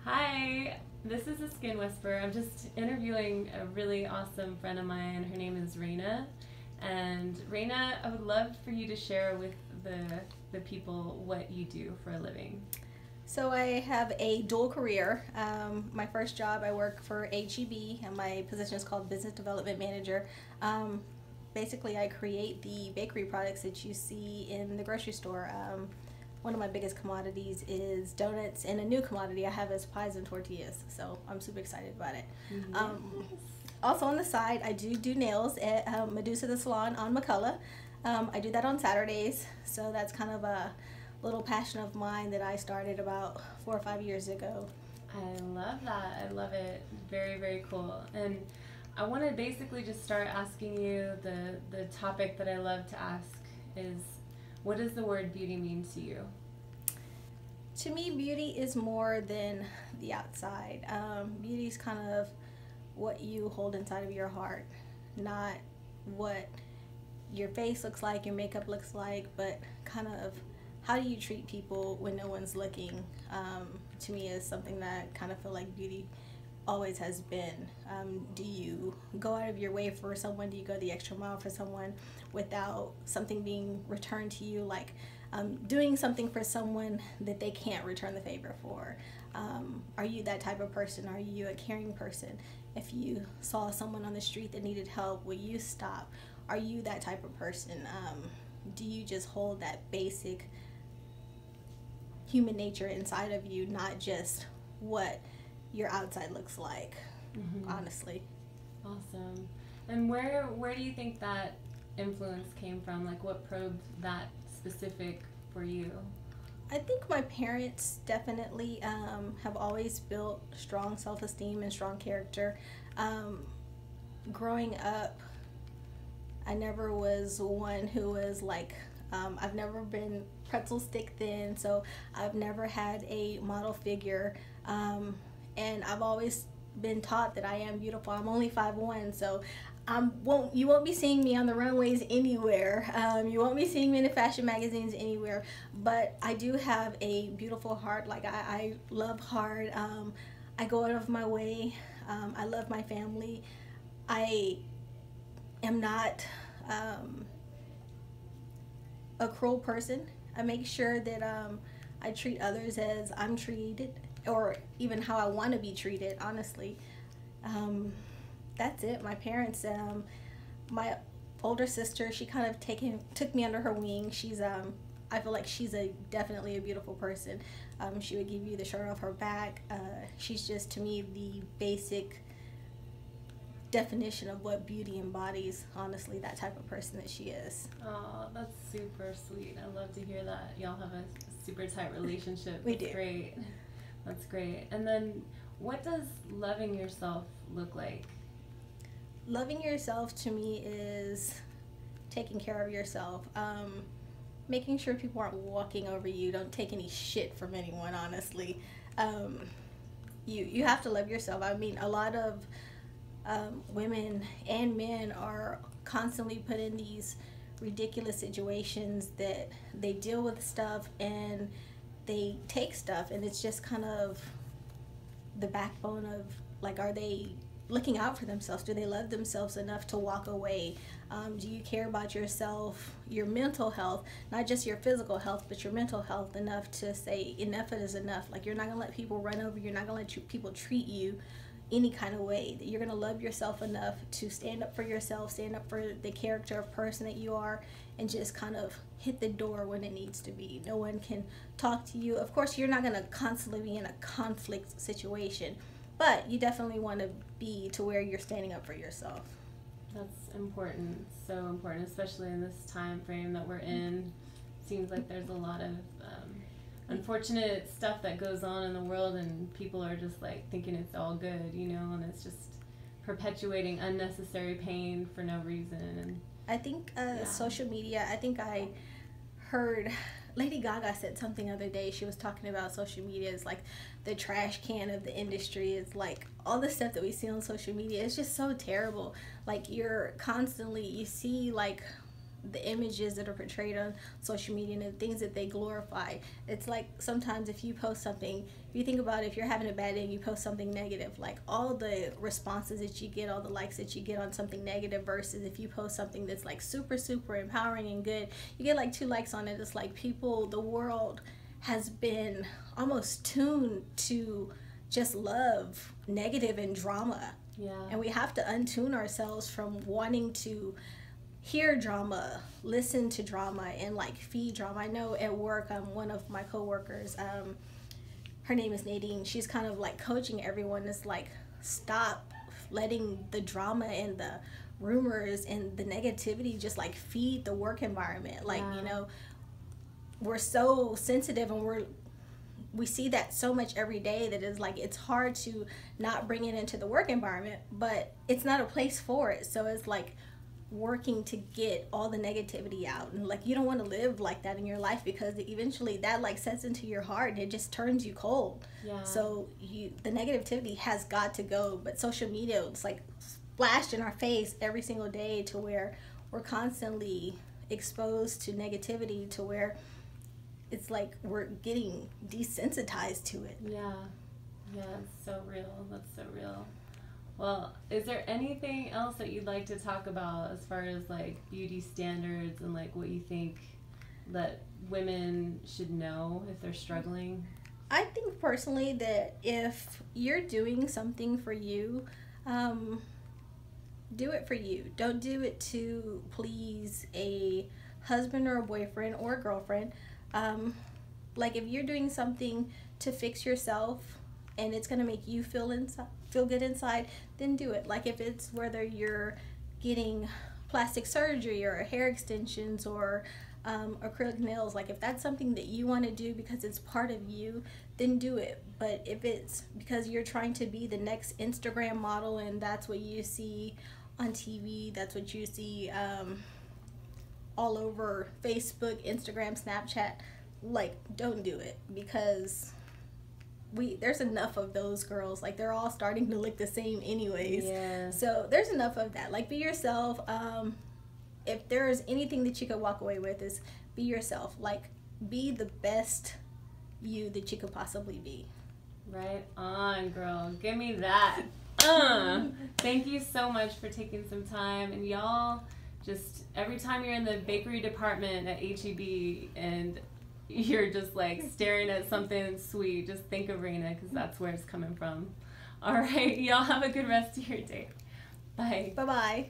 Hi, this is a Skin Whisperer. I'm just interviewing a really awesome friend of mine. Her name is Rania. And Rania, I would love for you to share with the people what you do for a living. So I have a dual career. My first job, I work for HEB, and my position is called Business Development Manager. Basically, I create the bakery products that you see in the grocery store. One of my biggest commodities is donuts, and a new commodity I have is pies and tortillas. So I'm super excited about it. Also on the side, I do nails at Medusa the Salon on McCullough. I do that on Saturdays, so that's kind of a little passion of mine that I started about 4 or 5 years ago. I love that. I love it. Very, very cool. And I want to basically just start asking you the topic that I love to ask is, what does the word beauty mean to you? To me, beauty is more than the outside. Beauty is kind of what you hold inside of your heart, not what your face looks like, your makeup looks like, but kind of how do you treat people when no one's looking. To me is something that I kind of feel like beauty always has been. Do you go out of your way for someone? Do you go the extra mile for someone without something being returned to you, like doing something for someone that they can't return the favor for? Are you that type of person? Are you a caring person? If you saw someone on the street that needed help, will you stop? Are you that type of person? Do you just hold that basic human nature inside of you, not just what your outside looks like? Honestly. Awesome. And where do you think that influence came from? Like, what probed that specific for you? I think my parents definitely have always built strong self-esteem and strong character. Growing up, I never was one who was like, I've never been pretzel stick thin, so I've never had a model figure. And I've always been taught that I am beautiful. I'm only 5'1", so you won't be seeing me on the runways anywhere. You won't be seeing me in the fashion magazines anywhere. But I do have a beautiful heart. Like I love hard. I go out of my way. I love my family. I am not a cruel person. I make sure that I treat others as I'm treated, or even how I want to be treated, honestly. That's it. My parents, my older sister, she kind of took me under her wing. She's I feel like she's definitely a beautiful person. She would give you the shirt off her back. She's just, to me, the basic definition of what beauty embodies, honestly, that type of person that she is. Oh, that's super sweet. I love to hear that y'all have a super tight relationship. We That's do. Great. That's great. And then what does loving yourself look like? Loving yourself to me is taking care of yourself. Making sure people aren't walking over you. Don't take any shit from anyone, honestly. You have to love yourself. I mean, a lot of women and men are constantly put in these ridiculous situations that they deal with stuff and they take stuff, and it's just kind of the backbone of, like, are they looking out for themselves? Do they love themselves enough to walk away? Do you care about yourself, your mental health, not just your physical health, but your mental health enough to say enough is enough? Like, you're not gonna let people run over you. You're not gonna let people treat you any kind of way. That you're gonna love yourself enough to stand up for yourself, stand up for the character of person that you are, and just kind of hit the door when it needs to be. No one can talk to you. Of course, you're not gonna constantly be in a conflict situation, but you definitely want to be to where you're standing up for yourself. That's important, so important, especially in this time frame that we're in. Seems like there's a lot of unfortunate stuff that goes on in the world, and people are just like thinking it's all good, and it's just perpetuating unnecessary pain for no reason. And I think social media, I think I heard Lady Gaga said something the other day. She was talking about social media is like the trash can of the industry. It's like all the stuff that we see on social media. It's just so terrible. Like, you're constantly, you see like the images that are portrayed on social media and the things that they glorify. It's like sometimes if you post something, if you think about it, if you're having a bad day and you post something negative, like all the responses that you get, all the likes that you get on something negative, versus if you post something that's like super, super empowering and good, you get like 2 likes on it. It's like people, the world has been almost tuned to just love negative and drama. Yeah. And we have to untune ourselves from wanting to hear drama, listen to drama, and like feed drama. I know at work, one of my coworkers, her name is Nadine. She's kind of like coaching everyone. It's like, stop letting the drama and the rumors and the negativity just like feed the work environment. Like, Yeah. you know, we're so sensitive, and we see that so much every day that is like, it's hard to not bring it into the work environment, but it's not a place for it. So it's like working to get all the negativity out, and like, you don't want to live like that in your life, because eventually that like sets into your heart and it just turns you cold. Yeah. So the negativity has got to go, but social media, it's like splashed in our face every single day, to where we're constantly exposed to negativity, to where it's like we're getting desensitized to it. Yeah. Yeah, it's so real. That's so real. Well, is there anything else that you'd like to talk about as far as like beauty standards and like what you think that women should know if they're struggling? I think personally that if you're doing something for you, do it for you. Don't do it to please a husband or a boyfriend or a girlfriend. Like, if you're doing something to fix yourself and it's going to make you feel good inside, then do it. Like, if it's whether you're getting plastic surgery or hair extensions or acrylic nails, like if that's something that you want to do because it's part of you, then do it. But if it's because you're trying to be the next Instagram model and that's what you see on TV, that's what you see all over Facebook, Instagram, Snapchat, like, don't do it, because there's enough of those girls. Like, they're all starting to look the same anyways. Yeah. So there's enough of that. Like, be yourself. If there's anything that you could walk away with, is be yourself. Like, be the best you that you could possibly be. Right on, girl. Give me that. Thank you so much for taking some time. And y'all, just every time you're in the bakery department at H-E-B and you're just like staring at something sweet, just think of Rania, because that's where it's coming from. All right, y'all have a good rest of your day. Bye. Bye-bye.